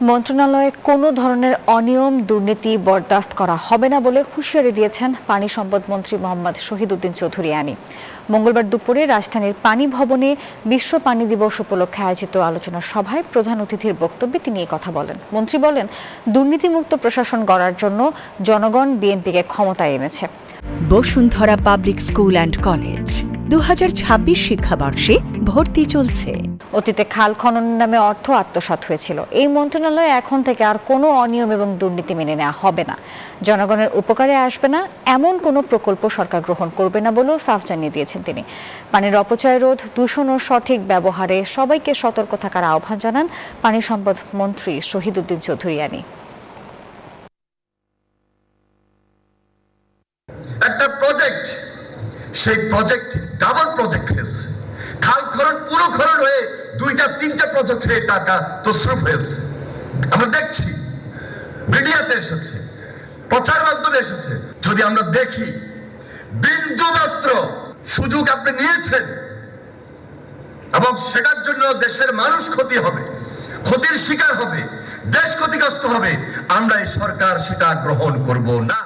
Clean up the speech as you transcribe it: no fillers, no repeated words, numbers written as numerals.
মন্ত্রণালয়ে কোনো ধরনের অনিয়ম দুর্নীতি বরদাস্ত করা হবে না বলে হুঁশিয়ারি দিয়েছেন পানি সম্পদ মন্ত্রী মোহাম্মদ শহীদউদ্দিন চৌধুরী আনি। মঙ্গলবার দুপুরে রাজধানীর পানি ভবনে বিশ্ব পানি দিবস উপলক্ষে আয়োজিত আলোচনা সভায় প্রধান অতিথির বক্তব্যে তিনি এই কথা বলেন। মন্ত্রী বলেন, দুর্নীতিমুক্ত প্রশাসন গড়ার জন্য জনগণ বিএনপিকে ক্ষমতায় এনেছে। Bashundhara public school and college 2026 শিক্ষাবর্ষে ভর্তি চলছে। অতীতে খাল খননের নামে অর্থ আত্মসাৎ হয়েছিল। এই মন্ত্রণালয়ে এখন থেকে আর কোনো অনিয়ম এবং দুর্নীতি মেনে নেওয়া হবে না। জনগণের উপকারে আসবে না এমন কোনো প্রকল্প সরকার গ্রহণ করবে না বলেও সাফ জানিয়ে দিয়েছেন তিনি। পানির অপচয় রোধ, দূষণ ও সঠিক ব্যবহারে সবাইকে সতর্ক থাকার আহ্বান জানান পানি সম্পদ মন্ত্রী শহীদউদ্দিন চৌধুরী আনি। একটা প্রজেক্ট, সেই প্রজেক্ট ডাবল প্রজেক্ট হয়েছে। খাল খনন পুরো খনন হয়ে 2-3টা প্রজেক্টে টাকা তছরূপ হয়েছে। আমরা দেখছি, মিডিয়াতে এসেছে, প্রচার মাধ্যমে এসেছে। যদি আমরা দেখি বিন্দু মাত্র সুযোগ আপনি নিয়েছেন এবং সেটার জন্য দেশের মানুষ ক্ষতি হবে, ক্ষতির শিকার হবে, দেশ ক্ষতিগ্রস্ত হবে, আমরা এই সরকার সেটা গ্রহণ করব না।